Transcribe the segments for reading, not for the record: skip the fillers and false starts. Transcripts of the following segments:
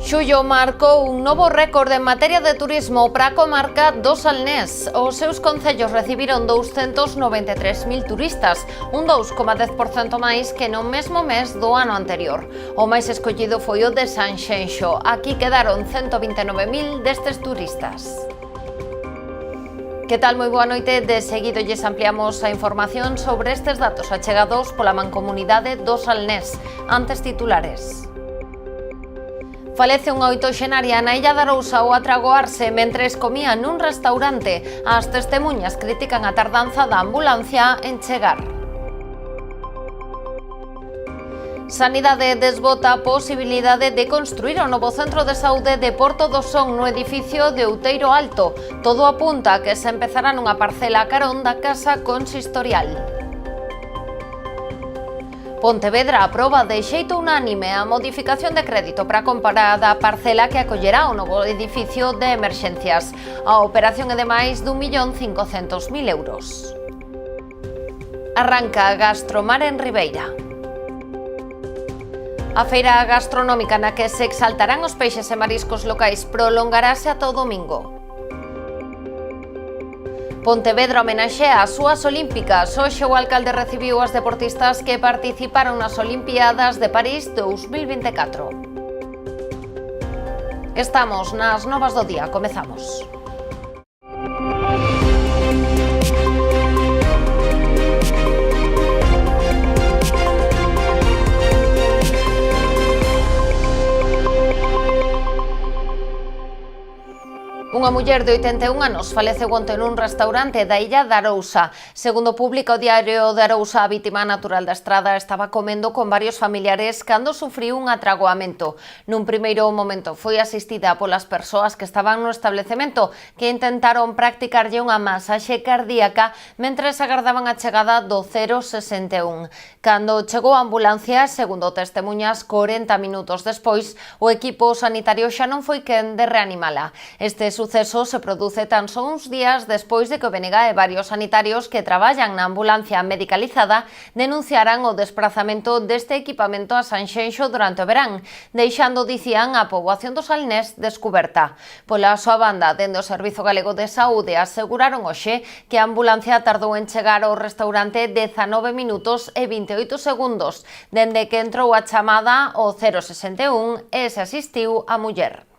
Xullo marcou un novo récord en materia de turismo para a comarca do Salnés. Os seus concellos recibiron 293.000 turistas, un 2,10% máis que no mesmo mes do ano anterior. O máis escollido foi o de Sanxenxo. Aquí quedaron 129.000 destes turistas. Que tal? Moi boa noite. De seguido lles ampliamos a información sobre estes datos achegados pola Mancomunidade do Salnés. Antes titulares. Falece unha oitoxenaria na Illa da Arousa ao atragoarse mentres comía nun restaurante. As testemuñas critican a tardanza da ambulancia en chegar. Sanidade desbota a posibilidade de construir o novo centro de saúde de Porto do Son no edificio de Outeiro Alto. Todo apunta a que se empezará nunha parcela a carón da casa consistorial. Pontevedra aproba de xeito unánime a modificación de crédito para comprar a parcela que acollerá o novo edificio de emerxencias. A operación é de máis de 1.500.000 euros. Arranca a Gastromar en Ribeira. A feira gastronómica na que se exaltarán os peixes e mariscos locais prolongarase ata o domingo. Pontevedra homenaxea as súas olímpicas. Hoxe o alcalde recibiu as deportistas que participaron nas Olimpiadas de París 2024. Estamos nas novas do día. Comezamos. Unha muller de 81 anos faleceu onte nun restaurante da Illa da Arousa. Segundo publica o Diario de Arousa, a vítima natural da estrada estaba comendo con varios familiares cando sufriu un atragoamento. Nun primeiro momento foi asistida polas persoas que estaban no establecemento, que intentaron practicarlle unha masaxe cardíaca mentres agardaban a chegada do 061. Cando chegou a ambulancia, segundo testemuñas, 40 minutos despois, o equipo sanitario xa non foi quen de reanimala. Este suceso se produce tan só uns días despois de que o BNG e varios sanitarios que traballan na ambulancia medicalizada denunciaran o desprazamento deste equipamento a Sanxenxo durante o verán, deixando, dicían, a poboación do Salnés descuberta. Pola súa banda, dende o Servizo Galego de Saúde aseguraron hoxe que a ambulancia tardou en chegar ao restaurante 19 minutos e 28 segundos, dende que entrou a chamada ao 061 e se asistiu a muller.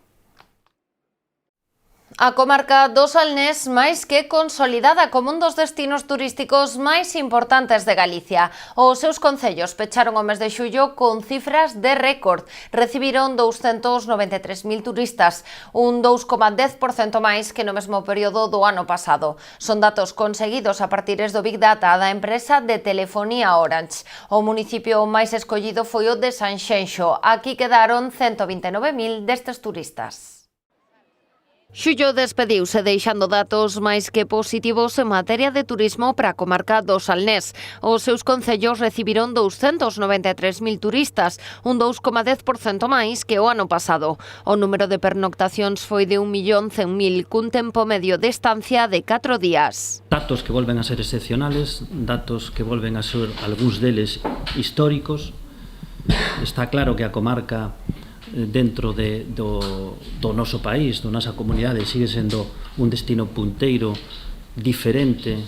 A comarca do Salnés máis que consolidada como un dos destinos turísticos máis importantes de Galicia. Os seus concellos pecharon o mes de xullo con cifras de récord. Recibiron 293.000 turistas, un 2,10% máis que no mesmo período do ano pasado. Son datos conseguidos a partir do Big Data da empresa de telefonía Orange. O municipio máis escollido foi o de Sanxenxo. Aquí quedaron 129.000 destes turistas. Xullo despediuse deixando datos máis que positivos en materia de turismo para a comarca do Salnés. Os seus concellos recibiron 293.000 turistas, un 2,10% máis que o ano pasado. O número de pernoctacións foi de 1.100.000, cun tempo medio de estancia de 4 días. Datos que volven a ser excepcionales, datos que volven a ser algúns deles históricos. Está claro que a comarca dentro do noso país, da nosa comunidade, sigue sendo un destino punteiro diferente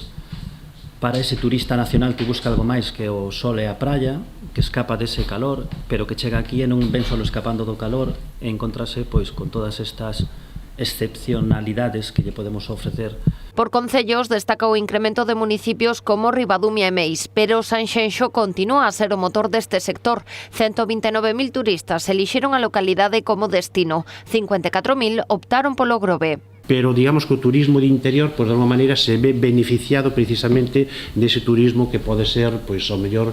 para ese turista nacional que busca algo máis que o sol e a praia, que escapa dese calor, pero que chega aquí e non ven solo escapando do calor e encontrase pois con todas estas excepcionalidades que lle podemos ofrecer. Por concellos destaca o incremento de municipios como Ribadumia e Meis, pero Sanxenxo continúa a ser o motor deste sector. 129.000 turistas elixeron a localidade como destino, 54.000 optaron polo Grove. Pero digamos que o turismo de interior, pois de alguma maneira se ve beneficiado precisamente dese turismo que pode ser, pois ao mellor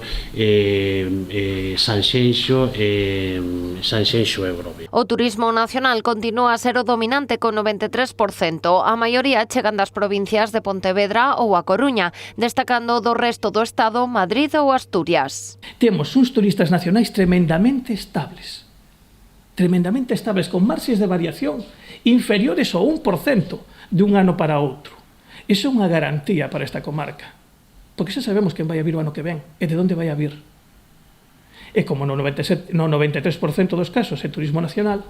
Sanxenxo e Grove. O turismo nacional continúa a ser o dominante con 93%, a maioría chegan das provincias de Pontevedra ou A Coruña, destacando do resto do estado Madrid ou Asturias. Temos uns turistas nacionais tremendamente estables, con marxes de variación inferiores ao 1% de un ano para outro. Iso é unha garantía para esta comarca, porque xa sabemos quen vai a vir o ano que ven e de onde vai a vir. E como no 93% dos casos é turismo nacional,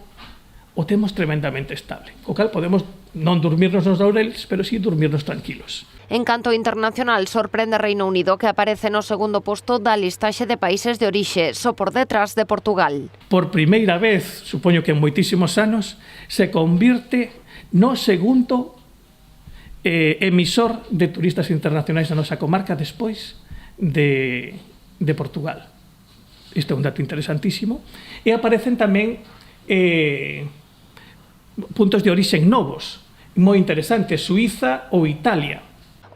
o temos tremendamente estable. Co cal podemos non dormirnos nos laureles, pero sí dormirnos tranquilos. En canto internacional, sorprende Reino Unido, que aparece no segundo posto da listaxe de países de orixe, só por detrás de Portugal. Por primeira vez, supoño que en moitísimos anos, se convirte no segundo emisor de turistas internacionais na nosa comarca despois de Portugal. Isto é un dato interesantísimo. E aparecen tamén puntos de orixen novos, moi interesantes, Suiza ou Italia.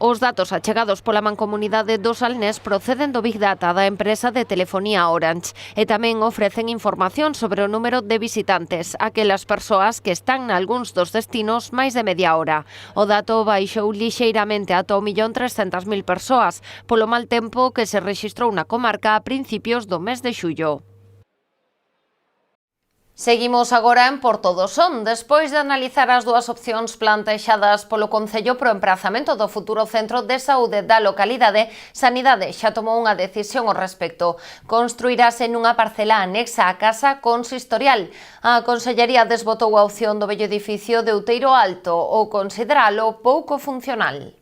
Os datos achegados pola Mancomunidade do Salnés proceden do Big Data da empresa de telefonía Orange e tamén ofrecen información sobre o número de visitantes, aquelas persoas que están nalgúns dos destinos máis de media hora. O dato baixou lixeiramente ata 1.300.000 persoas, polo mal tempo que se rexistrou na comarca a principios do mes de xullo. Seguimos agora en Porto do Son. Despois de analizar as dúas opcións plantexadas polo Concello pro emprazamento do futuro centro de saúde da localidade, Sanidade xa tomou unha decisión ao respecto. Construirase nunha parcela anexa á casa consistorial. A Consellería desbotou a opción do vello edificio de Outeiro Alto ou consideralo pouco funcional.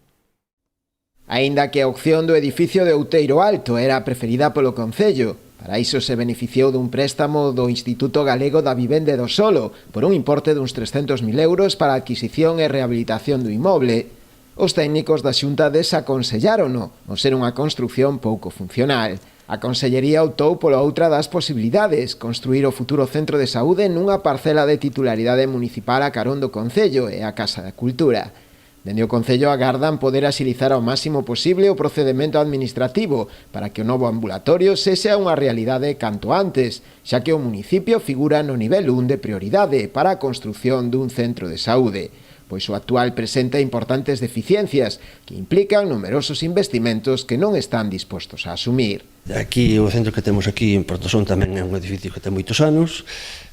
Aínda que a opción do edificio de Outeiro Alto era a preferida polo Concello, para iso se beneficiou dun préstamo do Instituto Galego da Vivenda e do Solo por un importe duns 300.000 euros para a adquisición e rehabilitación do inmoble. Os técnicos da Xunta desaconsellarono, ao ser unha construción pouco funcional. A Consellería optou pola outra das posibilidades, construir o futuro centro de saúde nunha parcela de titularidade municipal a carón do Concello e a Casa da Cultura. Dende o Concello agardan poder axilizar ao máximo posible o procedemento administrativo para que o novo ambulatorio sexa unha realidade canto antes, xa que o municipio figura no nivel 1 de prioridade para a construción dun centro de saúde, pois o actual presenta importantes deficiencias que implican numerosos investimentos que non están dispostos a asumir. Aquí, o centro que temos aquí en Porto Son tamén é un edificio que ten moitos anos,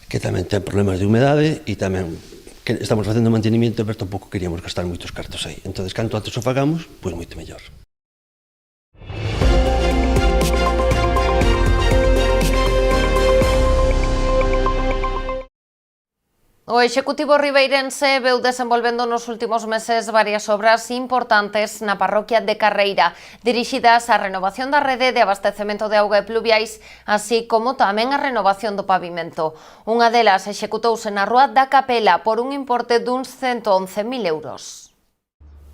que tamén ten problemas de humedade e tamén que estamos facendo mantenimiento, pero tampouco queríamos gastar moitos cartos aí. Entón, canto antes o fagamos, pois moito mellor. O Executivo ribeirense veu desenvolvendo nos últimos meses varias obras importantes na parroquia de Carreira, dirixidas á renovación da rede de abastecemento de auga e pluviais, así como tamén a renovación do pavimento. Unha delas executouse na Rúa da Capela por un importe duns 111.000 euros.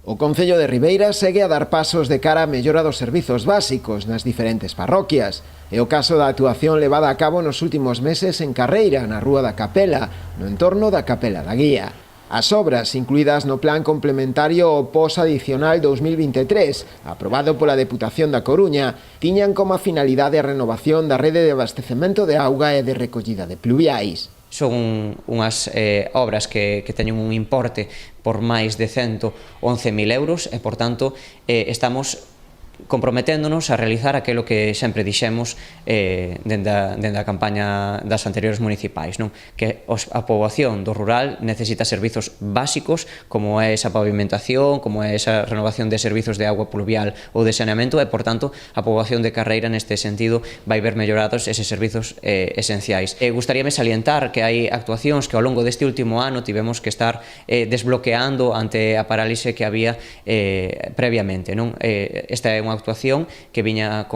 O Concello de Ribeira segue a dar pasos de cara a mellora dos servizos básicos nas diferentes parroquias. É o caso da actuación levada a cabo nos últimos meses en Carreira, na Rúa da Capela, no entorno da Capela da Guía. As obras incluídas no Plan Complementario ao POS Adicional 2023, aprobado pola Deputación da Coruña, tiñan como finalidade a renovación da rede de abastecemento de auga e de recollida de pluviais. Son unhas obras que teñen un importe por máis de 111.000 euros e, por tanto, estamos comprometéndonos a realizar aquilo que sempre dixemos dende a campaña das anteriores municipais, non? Que a poboación do rural necesita servizos básicos como é esa pavimentación, como é esa renovación de servizos de agua pluvial ou de saneamento e, por tanto, a poboación de Carreira neste sentido vai ver mellorados eses servizos esenciais. Gustaríame salientar que hai actuacións que ao longo deste último ano tivemos que estar desbloqueando ante a parálise que había previamente, non? Esta é unha actuación que viña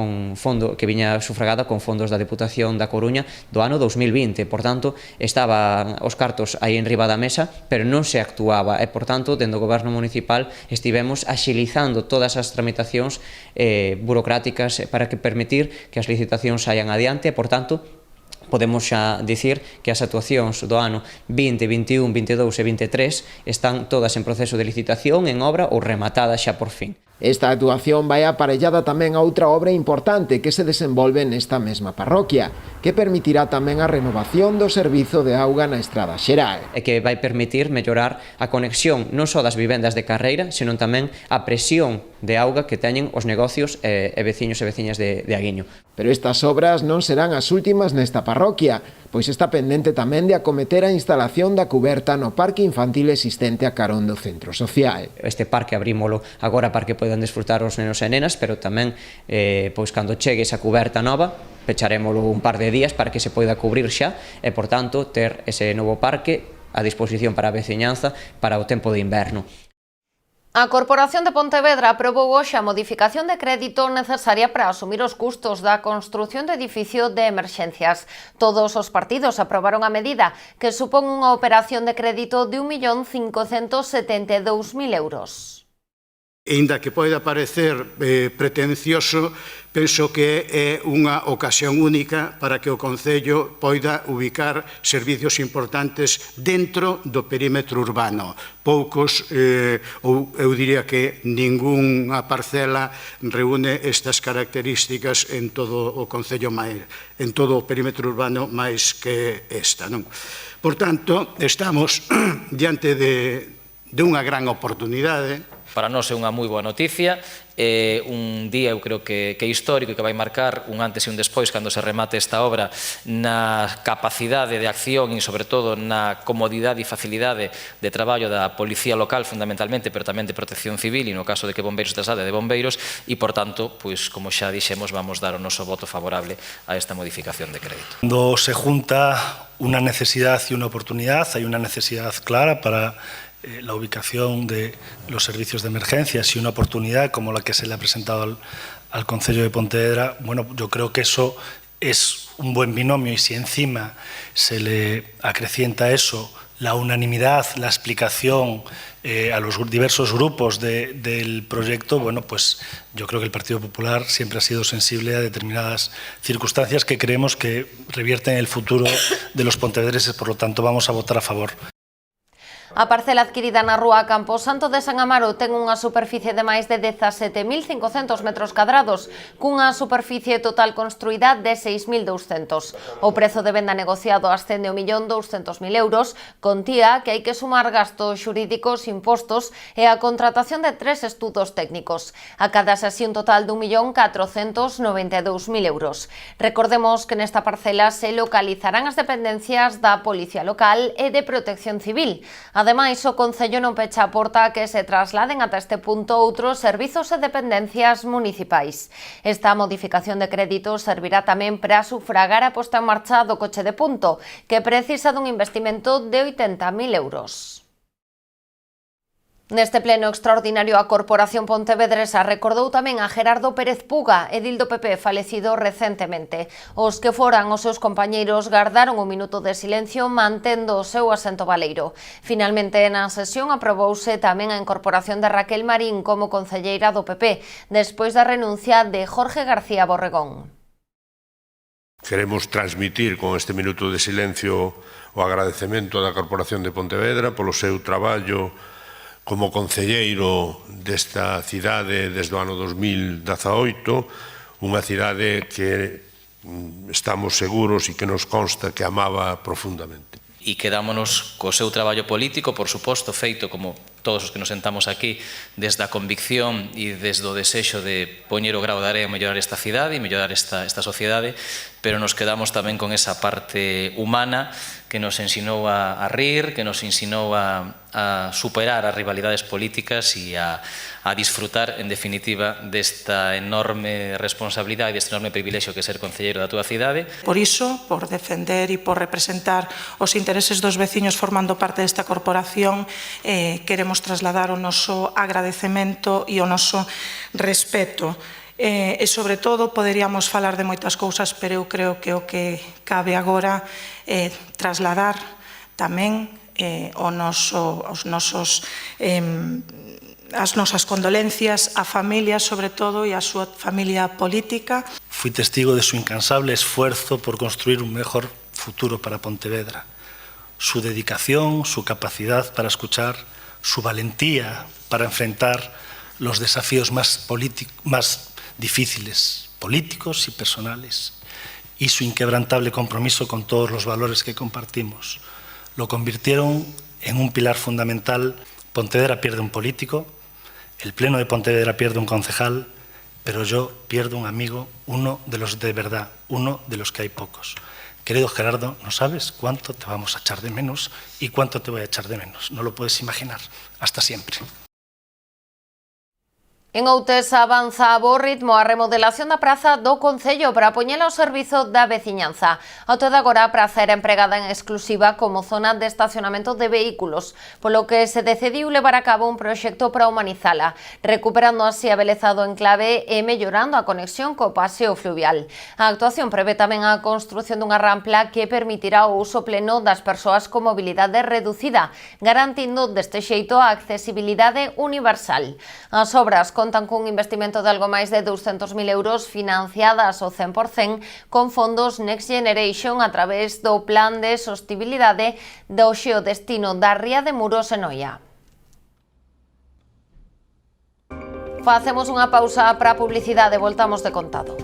sufragada con fondos da Deputación da Coruña do ano 2020, por tanto, estaban os cartos aí en riba da mesa, pero non se actuaba e, por tanto, dende o Goberno Municipal estivemos axilizando todas as tramitacións burocráticas para que permitir que as licitacións saian adiante e, por tanto, podemos xa dicir que as actuacións do ano 20, 21, 22 e 23 están todas en proceso de licitación, en obra ou rematadas xa por fin. Esta actuación vai aparellada tamén a outra obra importante que se desenvolve nesta mesma parroquia, que permitirá tamén a renovación do servizo de auga na Estrada Xeral. E que vai permitir mellorar a conexión non só das vivendas de Carreira, senón tamén a presión de auga que teñen os negocios e veciños e veciñas de Aguiño. Pero estas obras non serán as últimas nesta parroquia, pois está pendente tamén de acometer a instalación da cuberta no parque infantil existente a carón do centro social. Este parque abrímolo agora para que poidan desfrutar os nenos e nenas, pero tamén, pois cando chegue esa cuberta nova, pecharémolo un par de días para que se poida cubrir xa e, por tanto, ter ese novo parque a disposición para a veciñanza para o tempo de inverno. A Corporación de Pontevedra aprobou hoxe a modificación de crédito necesaria para asumir os custos da construción do edificio de emerxencias. Todos os partidos aprobaron a medida, que supón unha operación de crédito de 1.572.000 euros. Ainda que poida parecer pretencioso, penso que é unha ocasión única para que o Concello poida ubicar servicios importantes dentro do perímetro urbano. Poucos, ou eu diría que ningunha parcela reúne estas características en todo o Concello, en todo o perímetro urbano máis que esta, non? Por tanto, estamos diante de unha gran oportunidade. Para nós é unha moi boa noticia, un día eu creo que é histórico e que vai marcar un antes e un despois cando se remate esta obra na capacidade de acción e sobre todo na comodidade e facilidade de traballo da Policía Local fundamentalmente, pero tamén de Protección Civil e no caso de que Bombeiros trasade de Bombeiros e, por tanto, pois, como xa dixemos, vamos dar o noso voto favorable a esta modificación de crédito. Cuando se junta una necesidad y una oportunidad, hay una necesidad clara para la ubicación de los servicios de emergencias y una oportunidad como la que se le ha presentado al Concello de Pontevedra, bueno, yo creo que eso es un buen binomio y si encima se le acrecienta eso, la unanimidad, la explicación a los diversos grupos del proyecto, bueno, pues yo creo que el Partido Popular siempre ha sido sensible a determinadas circunstancias que creemos que revierten el futuro de los pontevedreses, por lo tanto vamos a votar a favor. A parcela adquirida na rúa Camposanto de San Amaro ten unha superficie de máis de 17.500 metros cadrados, cunha superficie total construída de 6.200. O prezo de venda negociado ascende a 1.200.000 euros, contía que hai que sumar gastos xurídicos, impostos e a contratación de 3 estudos técnicos. A cada así un total de 1.492.000 euros. Recordemos que nesta parcela se localizarán as dependencias da Policía Local e de Protección Civil. Ademais, o Concello non pecha a porta a que se trasladen ata este punto outros servizos e dependencias municipais. Esta modificación de crédito servirá tamén para sufragar a posta en marcha do coche de punto, que precisa dun investimento de 80.000 euros. Neste pleno extraordinario a Corporación Pontevedresa recordou tamén a Gerardo Pérez Puga, edil do PP falecido recentemente. Os que foran os seus compañeiros gardaron un minuto de silencio mantendo o seu asento baleiro. Finalmente, na sesión aprobouse tamén a incorporación de Raquel Marín como concelleira do PP, despois da renuncia de Jorge García Borregón. Queremos transmitir con este minuto de silencio o agradecemento da Corporación de Pontevedra polo seu traballo como concelleiro desta cidade desde o ano 2018, unha cidade que estamos seguros e que nos consta que amaba profundamente. E quedámonos co seu traballo político, por suposto, feito como todos os que nos sentamos aquí, desde a convicción e desde o desexo de poñer o grao de area a mellorar esta cidade e mellorar esta sociedade, pero nos quedamos tamén con esa parte humana que nos ensinou a rir, que nos ensinou a superar as rivalidades políticas e a disfrutar, en definitiva, desta enorme responsabilidade e deste enorme privilexio que é ser concelleiro da túa cidade. Por iso, por defender e por representar os intereses dos veciños formando parte desta corporación, queremos trasladar o noso agradecemento e o noso respeto. E, sobre todo, poderíamos falar de moitas cousas, pero eu creo que o que cabe agora é trasladar tamén as nosas condolencias á familia, sobre todo, e á súa familia política. Fui testigo de su incansable esfuerzo por construir un mejor futuro para Pontevedra. Su dedicación, su capacidad para escuchar, su valentía para enfrentar los desafíos más difíciles, políticos y personales, y su inquebrantable compromiso con todos los valores que compartimos. Lo convirtieron en un pilar fundamental. Pontevedra pierde un político, el Pleno de Pontevedra pierde un concejal, pero yo pierdo un amigo, uno de los de verdad, uno de los que hay pocos. Querido Gerardo, no sabes cuánto te vamos a echar de menos y cuánto te voy a echar de menos. No lo puedes imaginar. Hasta siempre. En Outes avanza a bo ritmo a remodelación da praza do Concello para poñela ao servizo da veciñanza. Ao todo agora a praza era empregada en exclusiva como zona de estacionamento de vehículos, polo que se decidiu levar a cabo un proxecto para humanizala, recuperando así a beleza do enclave e mellorando a conexión co paseo fluvial. A actuación prevé tamén a construción dunha rampla que permitirá o uso pleno das persoas con mobilidade reducida, garantindo deste xeito a accesibilidade universal. As obras contan cun investimento de algo máis de 200.000 euros financiadas ao 100% con fondos Next Generation a través do Plan de Sostibilidade do Xeodestino da Ría de Muros en Noia. Facemos unha pausa para a publicidade, voltamos de contado.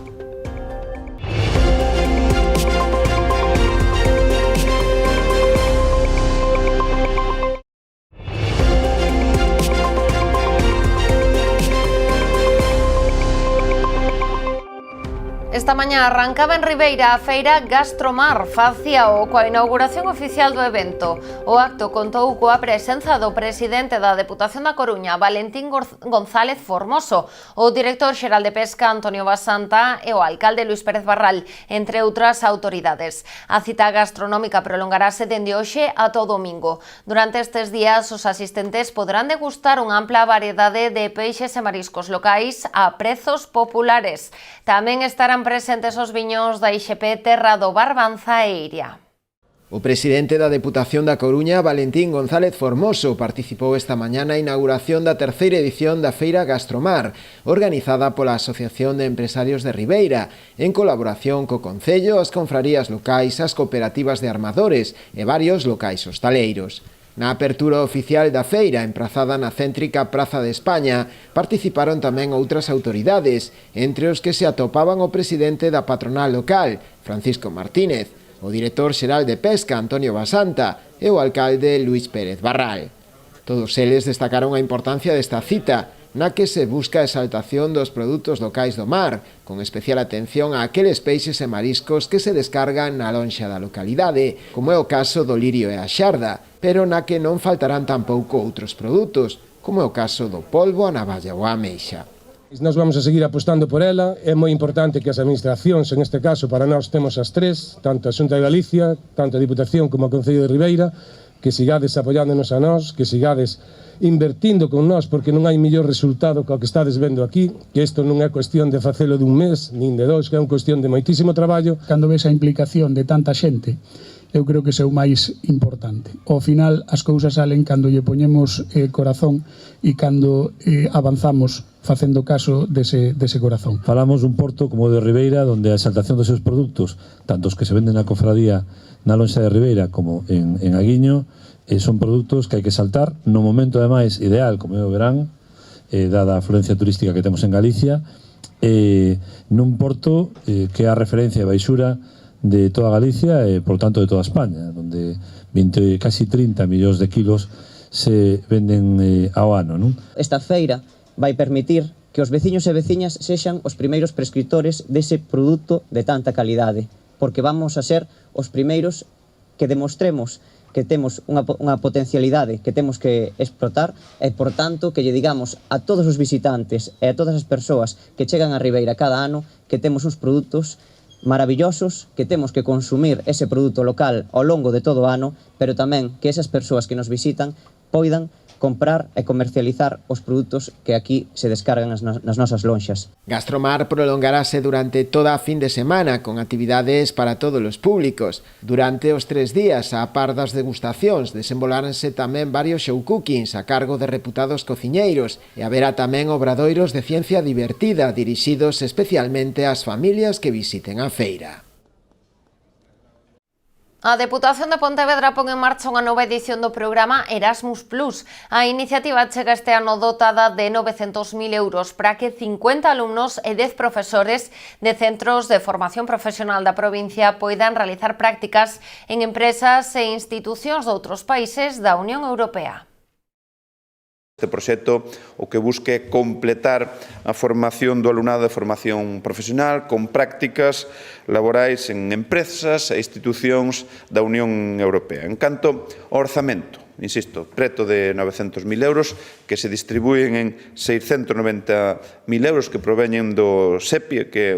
Esta mañá arrancaba en Ribeira a feira Gastromar, facía coa inauguración oficial do evento. O acto contou coa presenza do presidente da Deputación da Coruña, Valentín González Formoso, o director xeral de Pesca, Antonio Basanta, e o alcalde Luis Pérez Barral, entre outras autoridades. A cita gastronómica prolongarase dende hoxe a todo domingo. Durante estes días, os asistentes poderán degustar unha ampla variedade de peixes e mariscos locais a prezos populares. Tamén estarán presentes os viños da IXP Terra do Barbanza e Iria. O presidente da Deputación da Coruña, Valentín González Formoso, participou esta mañá na inauguración da terceira edición da Feira Gastromar, organizada pola Asociación de Empresarios de Ribeira, en colaboración co Concello, as confrarías locais, as cooperativas de armadores e varios locais hostaleiros. Na apertura oficial da feira, emprazada na céntrica Praza de España, participaron tamén outras autoridades, entre os que se atopaban o presidente da patronal local, Francisco Martínez, o director xeral de Pesca, Antonio Basanta, e o alcalde Luis Pérez Barral. Todos eles destacaron a importancia desta cita, na que se busca a exaltación dos produtos locais do mar, con especial atención a aqueles peixes e mariscos que se descargan na lonxa da localidade, como é o caso do lirio e a xarda, pero na que non faltarán tampouco outros produtos, como é o caso do polvo, a navalla ou a ameixa. Nós vamos a seguir apostando por ela. É moi importante que as administracións, en este caso para nós temos as tres, tanto a Xunta de Galicia, tanto a Diputación como o Concello de Ribeira, que sigades apoiándonos a nós, que sigades invertindo con nós, porque non hai mellor resultado que o que estades vendo aquí, que isto non é cuestión de facelo dun mes, nin de dois, que é unha cuestión de moitísimo traballo. Cando ves a implicación de tanta xente, eu creo que é o máis importante. Ao final, as cousas salen cando lle poñemos corazón e cando avanzamos facendo caso dese corazón. Falamos dun porto como o de Ribeira, onde a exaltación dos seus produtos, tanto os que se venden na cofradía na lonxa de Ribeira como en Aguiño, son produtos que hai que saltar no momento ademais ideal, como é o verán, dada a afluencia turística que temos en Galicia, nun porto que é a referencia e baixura de toda Galicia e, por tanto, de toda España, onde casi 30 millóns de kilos se venden ao ano, non? Esta feira vai permitir que os veciños e veciñas sexan os primeiros prescriptores dese produto de tanta calidade, porque vamos a ser os primeiros que demostremos que temos unha potencialidade que temos que explotar e, por tanto, que lle digamos a todos os visitantes e a todas as persoas que chegan a Ribeira cada ano que temos uns produtos maravillosos, que temos que consumir ese produto local ao longo de todo o ano, pero tamén que esas persoas que nos visitan poidan comprar e comercializar os produtos que aquí se descargan nas nosas lonxas. Gastromar prolongarase durante toda a fin de semana con actividades para todos os públicos. Durante os 3 días, a par das degustacións, desenvoláranse tamén varios show cookings a cargo de reputados cociñeiros e haberá tamén obradoiros de ciencia divertida dirixidos especialmente ás familias que visiten a feira. A Deputación de Pontevedra pon en marcha unha nova edición do programa Erasmus+. A iniciativa chega este ano dotada de 900.000 euros para que 50 alumnos e 10 profesores de centros de formación profesional da provincia poidan realizar prácticas en empresas e institucións de outros países da Unión Europea. Este proxecto o que busca é completar a formación do alumnado de formación profesional con prácticas laborais en empresas e institucións da Unión Europea. En canto ao orzamento, insisto, preto de 900.000 euros que se distribúen en 690.000 euros que proveñen do SEPIE, que é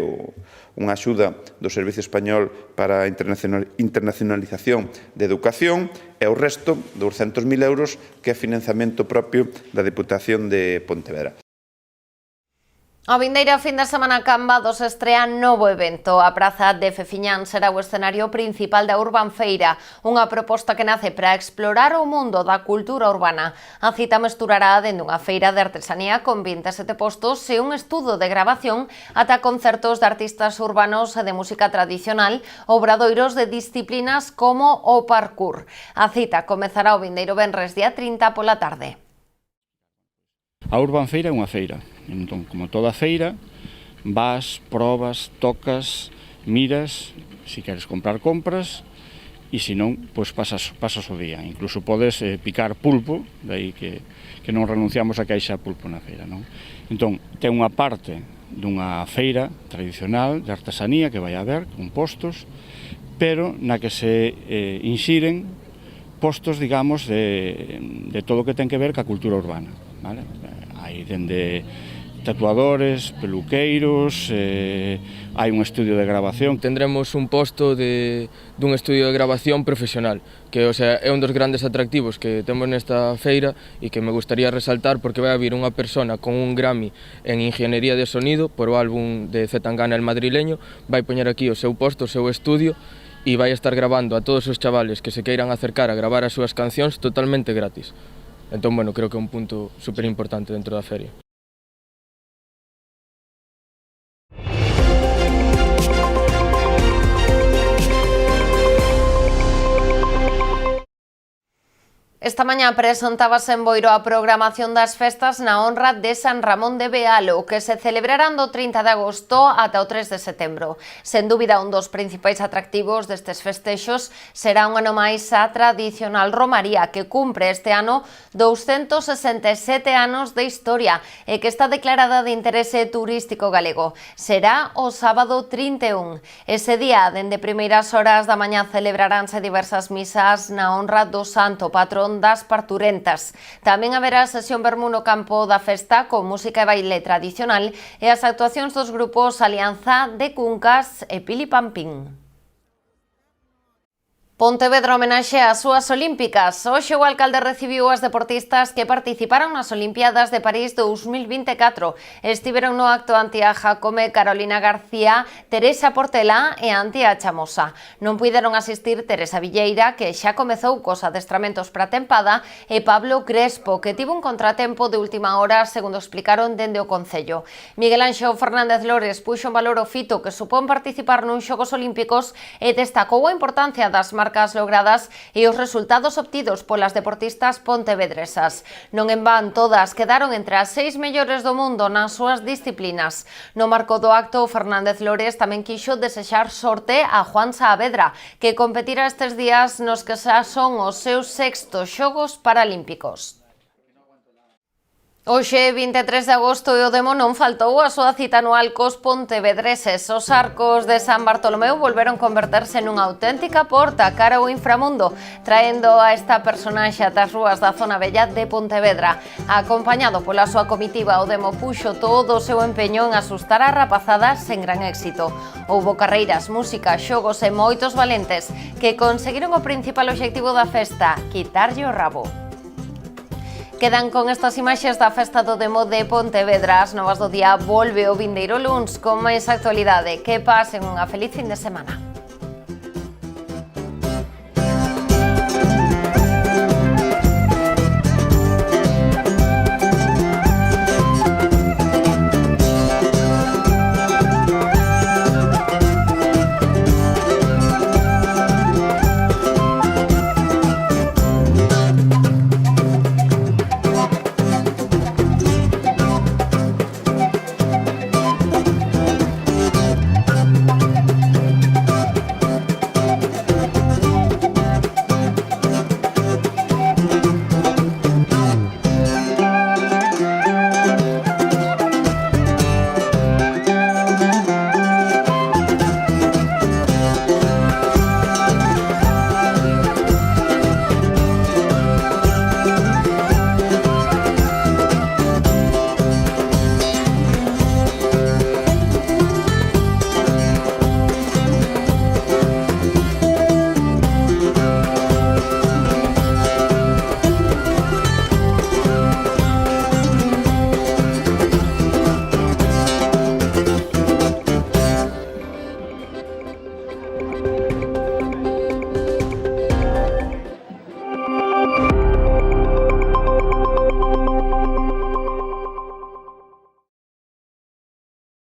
unha axuda do Servicio Español para a Internacionalización de Educación, e o resto, 200.000 euros, que é financiamento propio da Deputación de Pontevedra. A vindeira fin de semana Cambados estrea novo evento. A Praza de Fefiñán será o escenario principal da Urban Feira, unha proposta que nace para explorar o mundo da cultura urbana. A cita mesturará dende unha feira de artesanía con 27 postos e un estudo de grabación ata concertos de artistas urbanos e de música tradicional, obradoiros de disciplinas como o parkour. A cita comezará o vindeiro venres día 30 pola tarde. A Urban Feira é unha feira. Entón, como toda feira, vas, probas, tocas, miras, se queres comprar, compras, e se non, pois pasas o día. Incluso podes picar pulpo, daí que non renunciamos a que haixa pulpo na feira, non? Entón, ten unha parte dunha feira tradicional de artesanía que vai haber, con postos, pero na que se inxiren postos, digamos, de todo o que ten que ver ca cultura urbana, vale? Hai dende tatuadores, peluqueiros, hai un estudio de grabación. Tendremos un posto dun estudio de grabación profesional, que é un dos grandes atractivos que temos nesta feira e que me gustaría resaltar porque vai haber unha persona con un Grammy en Ingeniería de Sonido por o álbum de Zetangana El Madrileño, vai poñer aquí o seu posto, o seu estudio, e vai estar grabando a todos os chavales que se queiran acercar a gravar as súas cancións totalmente gratis. Entón, bueno, creo que é un punto super importante dentro da feria. Esta mañá presentábase en Boiro a programación das festas na honra de San Ramón de Bealo, que se celebrarán do 30 de agosto ata o 3 de setembro. Sen dúbida, un dos principais atractivos destes festexos será un ano máis a tradicional romaría, que cumpre este ano 267 anos de historia e que está declarada de interese turístico galego. Será o sábado 31. Ese día, dende primeiras horas da mañá, celebraránse diversas misas na honra do santo patrón das parturentas. Tamén haberá sesión vermú no campo da festa con música e baile tradicional e as actuacións dos grupos Alianza de Cuncas e Pili Pampín. Pontevedra homenaxea as súas olímpicas. Hoxe o alcalde recibiu as deportistas que participaron nas Olimpiadas de París 2024. Estiveron no acto Antía Jacome, Carolina García, Teresa Portela e Antía Chamosa. Non puideron asistir Teresa Villeira, que xa comezou cos adestramentos para a tempada, e Pablo Crespo, que tivo un contratempo de última hora, segundo explicaron dende o Concello. Miguel Anxo Fernández Lores puxo en valor o fito que supón participar nuns Xogos Olímpicos e destacou a importancia das marcas logradas e os resultados obtidos polas deportistas pontevedresas. Non en van, todas quedaron entre as 6 mellores do mundo nas súas disciplinas. No marco do acto, Fernández Lores tamén quixo desexar sorte a Juan Saavedra, que competirá estes días nos que xa son os seus 6º Xogos Paralímpicos. Hoxe, 23 de agosto, e o Demo non faltou a súa cita anual cos pontevedreses. Os arcos de San Bartolomeu volveron converterse nunha auténtica porta cara ao inframundo, traendo a esta personaxe ata as rúas da zona bella de Pontevedra. Acompañado pola súa comitiva, o Demo puxo todo o seu empeño en asustar a rapazada sen gran éxito. Houbo carreiras, música, xogos e moitos valentes que conseguiron o principal obxectivo da festa, quitarlle o rabo. Quedan con estas imaxes da festa do Demo de Pontevedra. As novas do día volve o vindeiro luns con máis actualidade. Que pasen unha feliz fin de semana.